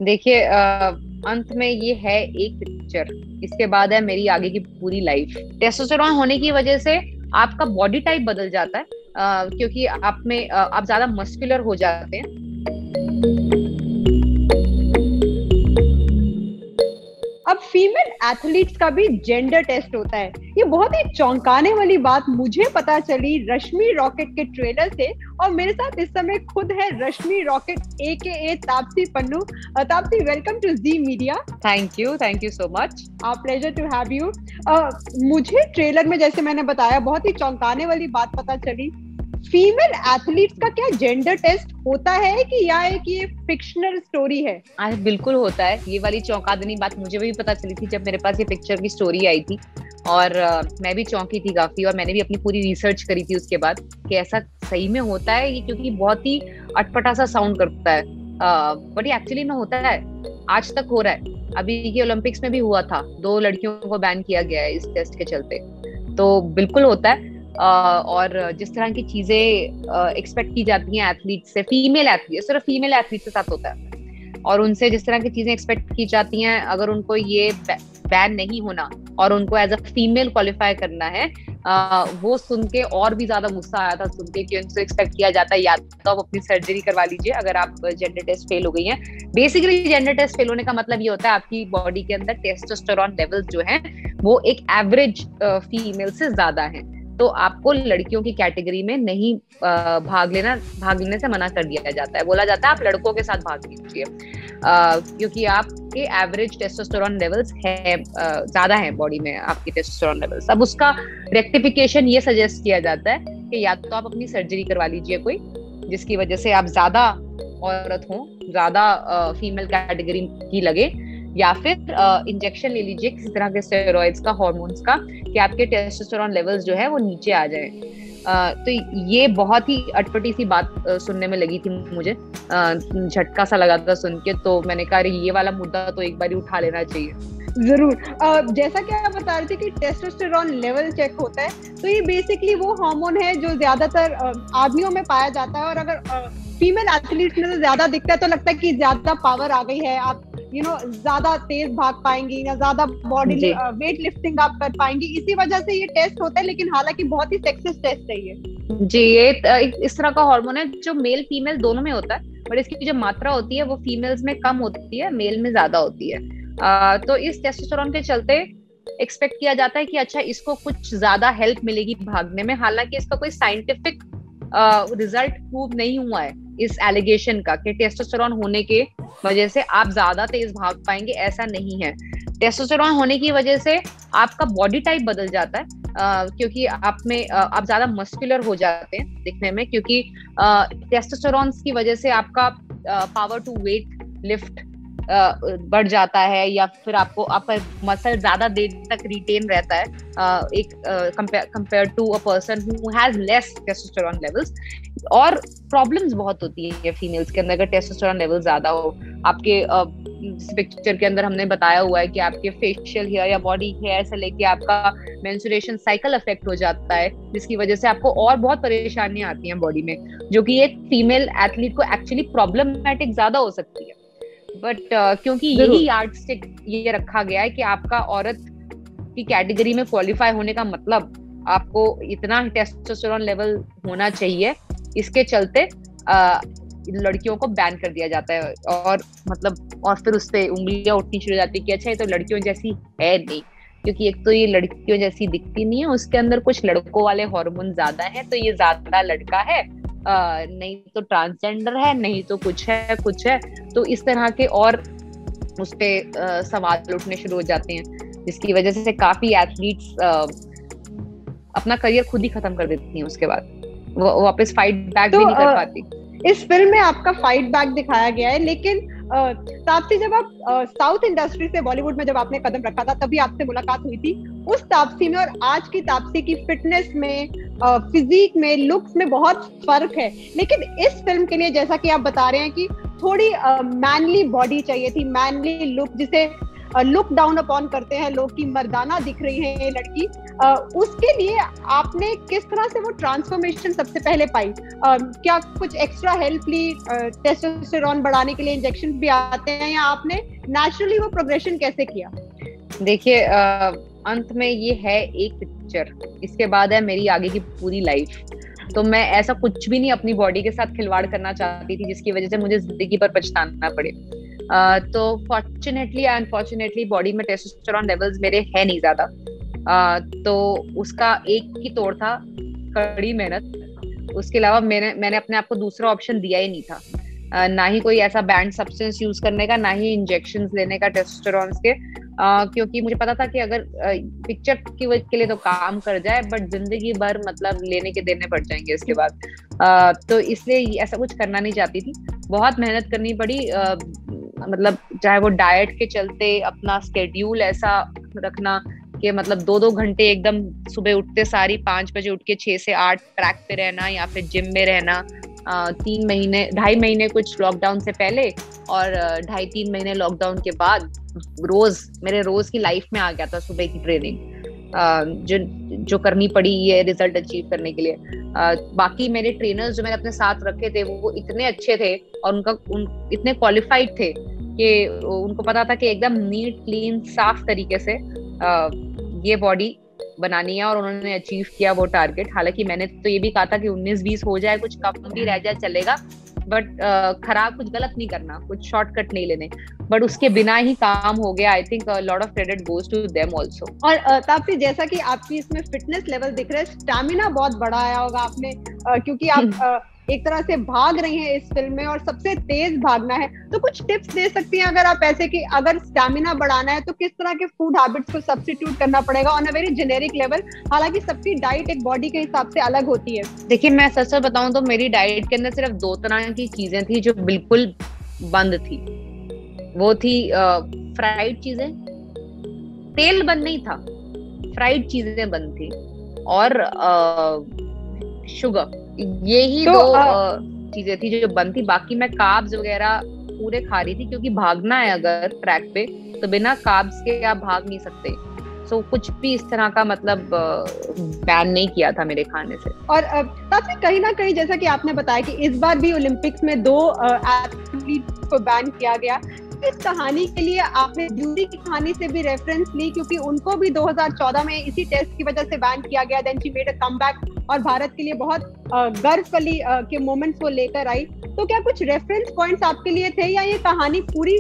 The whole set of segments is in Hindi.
देखिए, अंत में ये है एक पिक्चर। इसके बाद है मेरी आगे की पूरी लाइफ। टेस्टोस्टेरोन होने की वजह से आपका बॉडी टाइप बदल जाता है, क्योंकि आप ज्यादा मस्कुलर हो जाते हैं। अब फीमेल एथलीट्स का भी जेंडर टेस्ट होता है। ये बहुत ही चौंकाने वाली बात मुझे पता चली रश्मि रॉकेट के ट्रेलर से। और मेरे साथ इस समय खुद है Rashmi rocket AKA Taapsee Pannu. Taapsee, welcome to Zee media. Thank you so much. Pleasure to have you. मुझे ट्रेलर में, जैसे मैंने बताया, बहुत ही चौंकाने वाली बात पता चली। फीमेल एथलीट्स का क्या जेंडर टेस्ट होता है कि या एक ये फिक्शनल स्टोरी है? बिल्कुल होता है। ये वाली चौंका देनी बात मुझे भी पता चली थी जब मेरे पास ये पिक्चर की स्टोरी आई थी। और मैं भी चौंकी थी काफी, और मैंने भी अपनी पूरी रिसर्च करी थी उसके बाद कि ऐसा सही में होता है ये, क्योंकि बहुत ही अटपटा सा साउंड करता है। बट ये एक्चुअली में होता है, आज तक हो रहा है। अभी के ओलंपिक्स में भी हुआ था, 2 लड़कियों को बैन किया गया है इस टेस्ट के चलते। तो बिल्कुल होता है। और जिस तरह की चीजें एक्सपेक्ट की जाती हैं एथलीट से, फीमेल एथलीट, सिर्फ फीमेल एथलीट के साथ होता है, और उनसे जिस तरह की चीजें एक्सपेक्ट की जाती हैं, अगर उनको ये बैन नहीं होना और उनको एज अ फीमेल क्वालिफाई करना है, वो सुन के और भी ज्यादा गुस्सा आया था सुन के कि उनसे एक्सपेक्ट किया जाता है या तो आप अपनी सर्जरी करवा लीजिए अगर आप जेंडर टेस्ट फेल हो गई हैं। बेसिकली जेंडर टेस्ट फेल होने का मतलब ये होता है आपकी बॉडी के अंदर टेस्टोस्टेरोन लेवल्स जो हैं वो एक एवरेज फीमेल से ज्यादा है। तो आपको लड़कियों की कैटेगरी में नहीं भाग लेने से मना कर दिया जाता है। बोला जाता है आप लड़कों के साथ भाग लीजिए, क्योंकि आपके एवरेज टेस्टोस्टेरोन लेवल्स है ज्यादा है बॉडी में आपकी टेस्टोस्टेरोन लेवल्स। अब उसका रेक्टिफिकेशन ये सजेस्ट किया जाता है कि या तो आप अपनी सर्जरी करवा लीजिए कोई, जिसकी वजह से आप ज्यादा औरत हो, ज्यादा फीमेल कैटेगरी की लगे, या फिर इंजेक्शन ले लीजिए किसी तरह के स्टेरॉइड्स का, हार्मोन्स का, कि आपके टेस्टोस्टेरोन लेवल्स जो है वो नीचे आ जाए। तो ये बहुत ही अटपटी सी बात सुनने में लगी थी मुझे, झटका सा लगा था सुन के। तो मैंने कहा ये वाला मुद्दा तो एक बार ही उठा लेना चाहिए। जरूर। जैसा कि आप बता रहे थे कि टेस्टोस्टेरोन लेवल चेक होता है, तो ये बेसिकली वो हार्मोन है जो ज्यादातर आदमियों में पाया जाता है। और अगर फीमेल एथलीट्स में तो ज्यादा दिखता है, तो लगता है कि ज्यादा पावर आ गई है, आप ज्यादा तेज भाग पाएंगी या ज्यादा बॉडी वेट लिफ्टिंग आप कर पाएंगी। इसी वजह से ये टेस्ट होता है, लेकिन हालांकि बहुत ही सेक्सिस्ट टेस्ट है ये। जी, ये इस तरह का हार्मोन है जो मेल फीमेल दोनों में होता है, बट इसकी जो मात्रा होती है वो फीमेल्स में कम होती है, मेल में ज्यादा होती है। तो इस टेस्टोस्टेरोन के चलते एक्सपेक्ट किया जाता है कि अच्छा इसको कुछ ज्यादा हेल्प मिलेगी भागने में। हालांकि इसका कोई साइंटिफिक रिजल्ट प्रूव नहीं हुआ है इस एलिगेशन का कि टेस्टोस्टेरोन होने के वजह से आप ज्यादा तेज भाग पाएंगे, ऐसा नहीं है। टेस्टोस्टेरोन होने की वजह से आपका बॉडी टाइप बदल जाता है, क्योंकि आप ज्यादा मस्कुलर हो जाते हैं दिखने में, क्योंकि टेस्टोस्टेरोन की वजह से आपका पावर टू वेट लिफ्ट बढ़ जाता है, या फिर आपका मसल ज्यादा देर तक रिटेन रहता है एक compare to a person who has less testosterone levels. और प्रॉब्लम्स बहुत होती है फीमेल्स के अंदर अगर टेस्टोस्टेरोन लेवल ज्यादा हो। आपके पिक्चर के अंदर हमने बताया हुआ है कि आपके फेशियल हेयर या बॉडी हेयर से लेके आपका मेंस्ट्रुएशन साइकिल अफेक्ट हो जाता है, जिसकी वजह से आपको और बहुत परेशानियां आती हैं बॉडी में, जो कि एक फीमेल एथलीट को एक्चुअली प्रॉब्लमेटिक ज्यादा हो सकती है। बट क्योंकि यही यार्डस्टिक ये रखा गया है कि आपका औरत की कैटेगरी में क्वालिफाई होने का मतलब आपको इतना टेस्टोस्टेरोन लेवल होना चाहिए, इसके चलते लड़कियों को बैन कर दिया जाता है। और फिर उस पे उंगलियां उठनी शुरू हो जाती है कि अच्छा ये तो लड़कियों जैसी है नहीं, क्योंकि एक तो ये लड़कियों जैसी दिखती नहीं है, उसके अंदर कुछ लड़कों वाले हार्मोन ज्यादा है, तो ये ज्यादा लड़का है, नहीं तो ट्रांसजेंडर है, नहीं तो कुछ है। तो इस तरह के और उस पे सवाल उठने शुरू हो जाते हैं, जिसकी वजह से काफी एथलीट्स अपना करियर खुद ही खत्म कर देती हैं। उसके बाद वो वापस फाइट बैक भी नहीं कर पाती। इस फिल्म में आपका फाइट बैक दिखाया गया है, लेकिन तापसी, जब आप साउथ इंडस्ट्री से बॉलीवुड में जब आपने कदम रखा था, तभी आपसे मुलाकात हुई थी। उस तापसी में और आज की तापसी की फिटनेस में, फिजिक में, लुक्स में बहुत फर्क है। लेकिन इस फिल्म के लिए, जैसा कि आप बता रहे हैं कि थोड़ी मैनली बॉडी चाहिए थी, मैनली लुक, जिसे लुक डाउन अपॉन करते हैं लोग कि मर्दाना दिख रही है ये लड़की, उसके लिए आपने किस तरह से वो ट्रांसफॉर्मेशन सबसे पहले पाई? क्या कुछ एक्स्ट्रा हेल्प ली? टेस्टोस्टेरोन बढ़ाने के लिए इंजेक्शन भी आते हैं, या आपने नेचुरली वो प्रोग्रेशन कैसे किया? देखिए, अंत में ये है एक पिक्चर, इसके बाद है मेरी आगे की पूरी लाइफ। तो मैं ऐसा कुछ भी नहीं अपनी बॉडी के साथ खिलवाड़ करना चाहती थी जिसकी वजह से मुझे जिंदगी पर पछताना पड़े। तो फॉर्चुनेटली या अनफॉर्चुनेटली बॉडी में टेस्टोस्टेरोन लेवल्स मेरे है नहीं ज्यादा। तो उसका एक ही तोड़ था, कड़ी मेहनत। उसके अलावा मैंने अपने आप को दूसरा ऑप्शन दिया ही नहीं था, ना ही कोई ऐसा बैंड सब्सटेंस यूज करने का, ना ही इंजेक्शंस लेने का टेस्टोस्टेरोन के, क्योंकि मुझे पता था कि अगर पिक्चर के लिए तो काम कर जाए, बट जिंदगी भर मतलब लेने के देने पड़ जाएंगे इसके बाद। तो इसलिए ऐसा कुछ करना नहीं चाहती थी। बहुत मेहनत करनी पड़ी, मतलब चाहे वो डाइट के चलते अपना स्केड्यूल ऐसा रखना कि मतलब 2-2 घंटे एकदम सुबह उठते सारी 5 बजे उठ के 6 से 8 ट्रैक पे रहना, या फिर जिम में रहना। 2.5 महीने कुछ लॉकडाउन से पहले, और 2.5-3 महीने लॉकडाउन के बाद मेरे रोज की लाइफ में आ गया था सुबह की ट्रेनिंग, जो करनी पड़ी ये रिजल्ट अचीव करने के लिए। बाकी मेरे ट्रेनर्स जो मैंने अपने साथ रखे थे वो इतने अच्छे थे और इतने क्वालिफाइड थे कि उनको पता था कि एकदम नीट क्लीन साफ तरीके से ये बॉडी बनानी है, और उन्होंने अचीव किया वो टारगेट। हालांकि मैंने तो ये भी कहा था कि 19-20 हो जाए, कुछ कम भी रह जाए चलेगा, बट खराब कुछ गलत नहीं करना, कुछ शॉर्टकट नहीं लेने। बट उसके बिना ही काम हो गया। I think lot of credit goes to them also. और तापसी, जैसा कि आपकी इसमें फिटनेस लेवल दिख रहा है, स्टैमिना बहुत बढ़ाया होगा आपने, क्योंकि आप एक तरह से भाग रही हैं इस फिल्म में और सबसे तेज भागना है। तो कुछ टिप्स दे सकती हैं अगर आप ऐसे कि अगर स्टैमिना बढ़ाना है तो किस तरह के फूड हैबिट्स को सब्स्टिट्यूट करना पड़ेगा on a very generic level? हालांकि सबकी डाइट एक बॉडी के हिसाब से अलग होती है। देखिए, मैं सच बताऊं तो मेरी डाइट के अंदर सिर्फ 2 तरह की चीजें थी जो बिल्कुल बंद थी। वो थी फ्राइड चीजें, तेल बंद नहीं था, फ्राइड चीजें बंद थी, और शुगर। ये ही 2 चीजें थी जो बंद थी। बाकी मैं कार्ब्स वगैरह पूरे खा रही थी, क्योंकि भागना है अगर ट्रैक पे तो बिना कार्ब्स के आप भाग नहीं सकते। सो कुछ भी इस तरह का मतलब बैन नहीं किया था मेरे खाने से। और तापसी, कहीं ना कहीं जैसा कि आपने बताया कि इस बार भी ओलंपिक्स में 2 एथलीट को बैन किया गया। इस कहानी के लिए आपने जूरी की कहानी से भी रेफरेंस ली, क्योंकि उनको भी 2014 में इसी टेस्ट की वजह से बैन किया गया। Then she made a comeback और भारत के लिए बहुत गर्व के मोमेंट्स वो लेकर आई। तो क्या कुछ रेफरेंस पॉइंट्स आपके लिए थे, या ये कहानी पूरी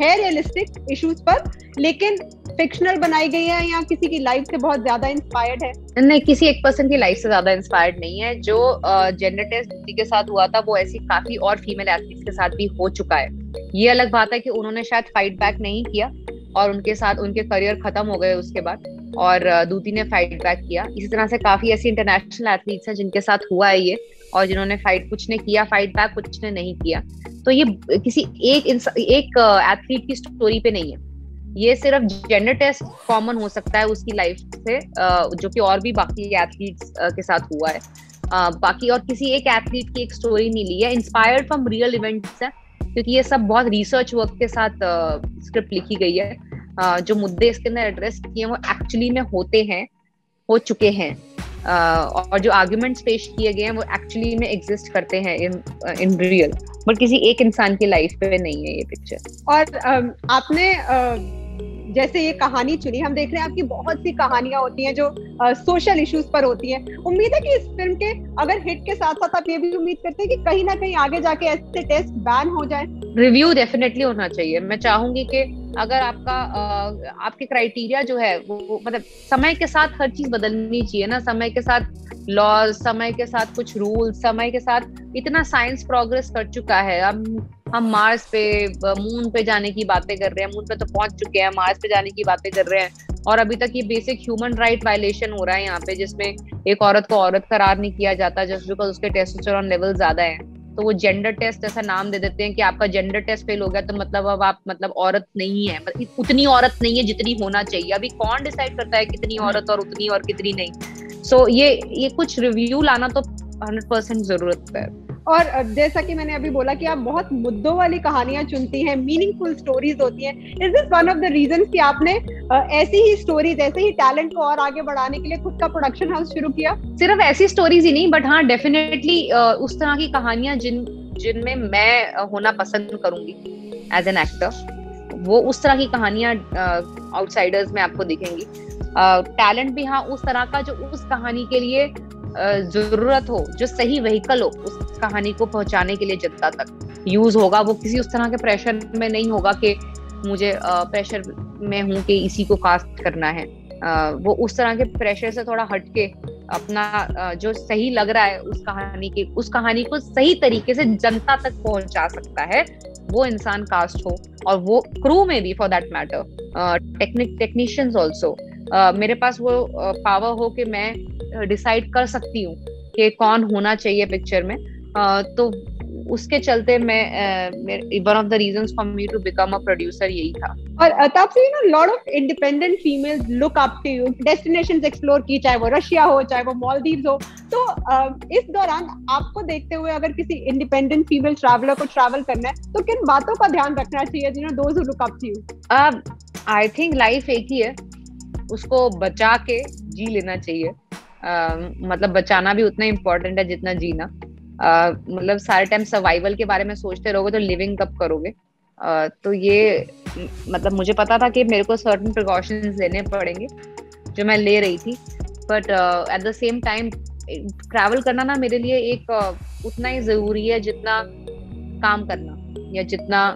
है रियलिस्टिक इश्यूज पर लेकिन फिक्शनल बनाई गई है, या किसी की लाइफ से बहुत ज्यादा इंस्पायर्ड है? नहीं, किसी एक पर्सन की लाइफ से ज्यादा इंस्पायर्ड नहीं है। जो जेंडर टेस्ट के साथ हुआ था वो ऐसी काफी और फीमेल एथलीट्स के साथ भी हो चुका है। ये अलग बात है कि उन्होंने शायद फाइट बैक नहीं किया और उनके साथ उनके करियर खत्म हो गए उसके बाद, और दूती ने फाइट बैक किया। इसी तरह से काफी ऐसी इंटरनेशनल एथलीट्स हैं जिनके साथ हुआ है ये, और जिन्होंने कुछ ने किया फाइट बैक, कुछ ने नहीं किया। तो ये किसी एक एथलीट की स्टोरी पे नहीं है। ये सिर्फ जेंडर टेस्ट कॉमन हो सकता है उसकी लाइफ से, जो कि और भी बाकी एथलीट्स के साथ हुआ है। बाकी और किसी एक एथलीट की एक स्टोरी नहीं ली है, इंस्पायर्ड फ्रॉम रियल इवेंट्स है, क्योंकि ये सब बहुत रिसर्च वर्क के साथ स्क्रिप्ट लिखी गई है। जो मुद्दे इसके अंदर एड्रेस किए हैं वो एक्चुअली में हो चुके हैं, और जो आर्गुमेंट्स पेश किए गए हैं वो एक्चुअली में एग्जिस्ट करते हैं इन रियल, बट किसी एक इंसान की लाइफ पे नहीं है ये पिक्चर। और आपने जैसे ये कहानी चुनी, हम देख रहे हैं आपकी बहुत सी कहानियां होती हैं जो सोशल इश्यूज पर होती हैं। उम्मीद है कि इस फिल्म के अगर हिट के साथ साथ आप ये भी उम्मीद करते हैं कि कहीं ना कहीं आगे जाके ऐसे टेस्ट बैन हो जाए? रिव्यू डेफिनेटली होना चाहिए। मैं चाहूंगी कि अगर आपके क्राइटेरिया जो है वो मतलब समय के साथ हर चीज बदलनी चाहिए ना, समय के साथ लॉज, समय के साथ कुछ रूल्स, समय के साथ इतना साइंस प्रोग्रेस कर चुका है। हम मार्स पे, मून पे जाने की बातें कर रहे हैं, मून पे तो पहुंच चुके हैं, मार्स पे जाने की बातें कर रहे हैं, और अभी तक ये बेसिक ह्यूमन राइट वायलेशन हो रहा है यहाँ पे, जिसमें एक औरत को औरत करार नहीं किया जाता जस्ट बिकॉज उसके टेस्टोस्टेरोन लेवल ज्यादा है। तो वो जेंडर टेस्ट ऐसा नाम दे देते हैं कि आपका जेंडर टेस्ट फेल हो गया तो मतलब अब आप मतलब औरत नहीं है, मतलब उतनी औरत नहीं है जितनी होना चाहिए। अभी कौन डिसाइड करता है कितनी औरत और उतनी और कितनी नहीं? सो ये कुछ रिव्यू लाना तो 100% जरूरत है। और जैसा कि मैंने अभी बोला कि आप बहुत मुद्दों वाली कहानियां चुनती हैं, मीनिंगफुल स्टोरीज होती हैं, is this one of the reason कि आपने ऐसी ही स्टोरीज, ऐसे ही टैलेंट को और आगे बढ़ाने के लिए खुद का प्रोडक्शन हाउस शुरू किया? सिर्फ ऐसी स्टोरीज ही नहीं, बट हाँ डेफिनेटली उस तरह की कहानियां जिनमें मैं होना पसंद करूंगी एज एन एक्टर, वो उस तरह की कहानियां आउटसाइडर्स में आपको दिखेंगी। टैलेंट भी हाँ उस तरह का जो उस कहानी के लिए जरूरत हो, जो सही व्हीकल हो उस कहानी को पहुंचाने के लिए जनता तक यूज होगा। वो किसी उस तरह के प्रेशर में नहीं होगा कि मुझे प्रेशर में हूं कि इसी को कास्ट करना है। वो उस तरह के प्रेशर से थोड़ा हटके अपना जो सही लग रहा है उस कहानी को सही तरीके से जनता तक पहुंचा सकता है, वो इंसान कास्ट हो। और वो क्रू में भी for that matter, technicians also, मेरे पास वो पावर हो कि मैं डिसाइड कर सकती हूँ कि कौन होना चाहिए पिक्चर में। तो उसके चलते मैं one of the reasons for me to become a producer यही था। और तब से lot of independent females look up to you, destinations explore की, चाहे वो रशिया हो चाहे वो मालदीव्स हो। तो इस दौरान आपको देखते हुए अगर किसी इंडिपेंडेंट फीमेल ट्रैवलर को ट्रैवल करना है तो किन बातों का ध्यान रखना चाहिए, those who look up to you? I think life एक ही है, उसको बचा के जी लेना चाहिए। मतलब बचाना भी उतना इम्पोर्टेंट है जितना जीना। मतलब सारे टाइम सर्वाइवल के बारे में सोचते रहोगे तो लिविंग कब करोगे? तो ये मतलब मुझे पता था कि मेरे को सर्टेन प्रिकॉशंस लेने पड़ेंगे जो मैं ले रही थी, but at the same time travel करना ना मेरे लिए एक उतना ही जरूरी है जितना काम करना या जितना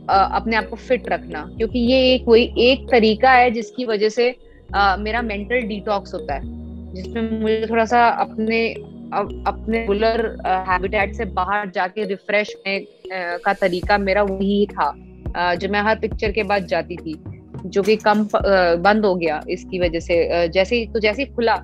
अपने आप को फिट रखना, क्योंकि ये एक तरीका है जिसकी वजह से मेरा मेंटल डिटॉक्स होता है, जिसमें मुझे थोड़ा सा अपने रेगुलर हैबिटेट से बाहर जाके रिफ्रेश होने का तरीका मेरा वही था, जो मैं हर पिक्चर के बाद जाती थी, जो कि कम बंद हो गया इसकी वजह से। जैसे ही खुला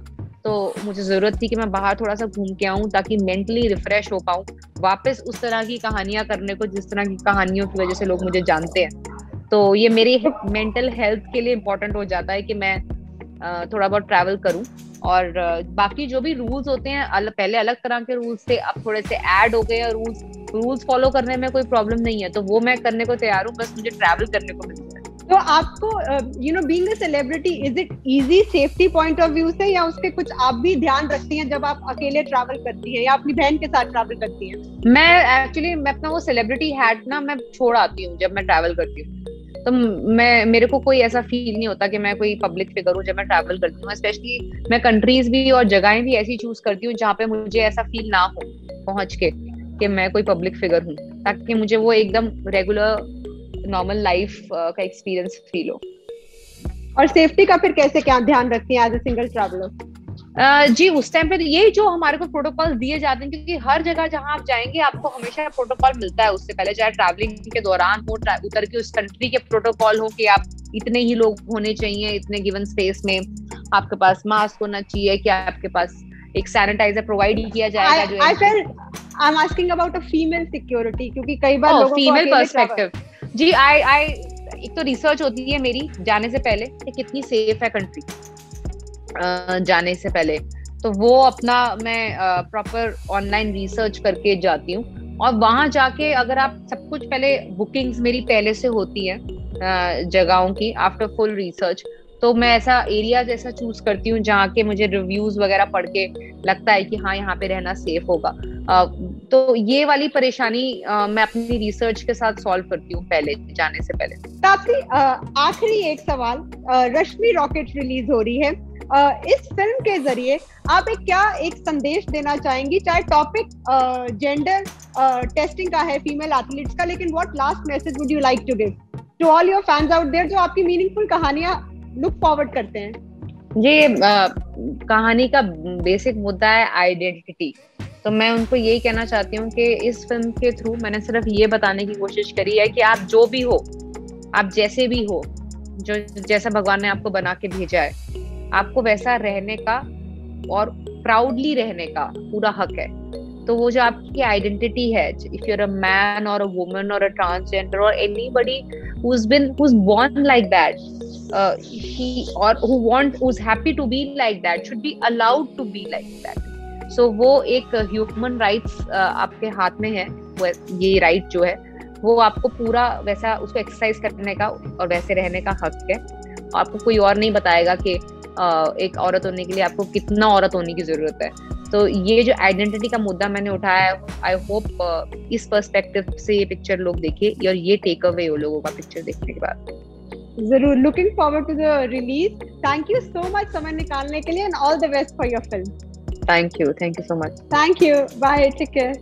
तो मुझे जरूरत थी कि मैं बाहर थोड़ा सा घूम के आऊं ताकि मेंटली रिफ्रेश हो पाऊं, वापस उस तरह की कहानियां करने को जिस तरह की कहानियों की वजह से लोग मुझे जानते हैं। तो ये मेरी मेंटल हेल्थ के लिए इम्पोर्टेंट हो जाता है कि मैं थोड़ा बहुत ट्रैवल करूं। और बाकी जो भी रूल्स होते हैं, पहले अलग तरह के रूल्स थे, अब थोड़े से ऐड हो गए हैं रूल्स फॉलो करने में कोई प्रॉब्लम नहीं है, तो वो मैं करने को तैयार हूँ, बस मुझे ट्रैवल करने को मिल जाए। तो आपको being a celebrity, is it easy safety point of view से, या उसके कुछ आप भी ध्यान रखती हैं जब आप अकेले ट्रैवल करती हैं या अपनी बहन के साथ ट्रैवल करती हैं? मैं अपना वो सेलिब्रिटी हैट ना मैं छोड़ आती हूँ जब मैं ट्रैवल करती हूँ। तो मेरे को कोई ऐसा फील नहीं होता कि मैं कोई पब्लिक फिगर हूँ जब मैं ट्रैवल करती हूँ। स्पेशली मैं कंट्रीज भी और जगहें भी ऐसी चूज करती हूँ जहाँ पे मुझे ऐसा फील ना हो पहुंच के कि मैं कोई पब्लिक फिगर हूँ, ताकि मुझे वो एकदम रेगुलर नॉर्मल लाइफ का एक्सपीरियंस फील हो। और सेफ्टी का फिर कैसे क्या ध्यान रखती हैं एज अ सिंगल ट्रैवलर? जी उस टाइम पे ये जो हमारे को प्रोटोकॉल दिए जाते हैं, क्योंकि हर जगह जहां आप जाएंगे आपको हमेशा प्रोटोकॉल मिलता है उससे पहले, चाहे ट्रैवलिंग के दौरान हो, उतर के उस कंट्री के प्रोटोकॉल हो कि आप इतने ही लोग होने चाहिए इतने गिवन स्पेस में, आपके पास मास्क होना चाहिए, कि आपके पास एक सैनिटाइजर प्रोवाइड किया जाएगा। जो I am asking about a female security, क्योंकि कई बार लोगों को फीमेल पर्सपेक्टिव, जी एक तो रिसर्च होती है मेरी जाने से पहले कि कितनी सेफ है कंट्री जाने से पहले, तो वो अपना मैं प्रॉपर ऑनलाइन रिसर्च करके जाती हूँ। और वहां जाके अगर आप सब कुछ पहले बुकिंग्स मेरी पहले से होती है जगहों की, आफ्टर फुल रिसर्च, तो मैं ऐसा एरिया जैसा चूज करती हूँ जहाँ के मुझे रिव्यूज वगैरह पढ़ के लगता है कि हाँ यहाँ पे रहना सेफ होगा। तो ये वाली परेशानी मैं अपनी रिसर्च के साथ सॉल्व करती हूँ पहले जाने से पहले। ताप्सी, आखिरी एक सवाल, रश्मि रॉकेट रिलीज हो रही है, इस फिल्म के जरिए आप एक संदेश देना चाहेंगी? चाहे टॉपिक जेंडर टेस्टिंग का है, फीमेल एथलीट्स का, लेकिन what last message would you like to give to all your fans out there जो आपकी मीनिंगफुल कहानियां लुक फॉरवर्ड करते हैं? ये कहानी का बेसिक मुद्दा है आइडेंटिटी, तो मैं उनको यही कहना चाहती हूँ कि इस फिल्म के थ्रू मैंने सिर्फ ये बताने की कोशिश करी है कि आप जो भी हो, आप जैसे भी हो, जो जैसा भगवान ने आपको बना के भेजा है, आपको वैसा रहने का और प्राउडली रहने का पूरा हक है। तो वो जो आपकी आइडेंटिटी है, if you are a man और अ वुमन और अ ट्रांसजेंडर और anybody who's born like that, who's happy to be like that should be allowed to be like that. सो वो एक ह्यूमन राइट्स आपके हाथ में है, वो ये राइट जो है वो आपको पूरा वैसा उसको एक्सरसाइज करने का और वैसे रहने का हक है। आपको कोई और नहीं बताएगा कि एक औरत होने के लिए आपको कितना औरत होने की जरूरत है। तो ये जो आइडेंटिटी का मुद्दा मैंने उठाया है, आई होप इस पर्सपेक्टिव से ये पिक्चर लोग देखे और ये टेक अवे हो लोगों का पिक्चर देखने के बाद। जरूर, looking forward to the release. Thank you so much समय निकालने के लिए and all the best for your film. Thank you so much. Thank you, bye, take care.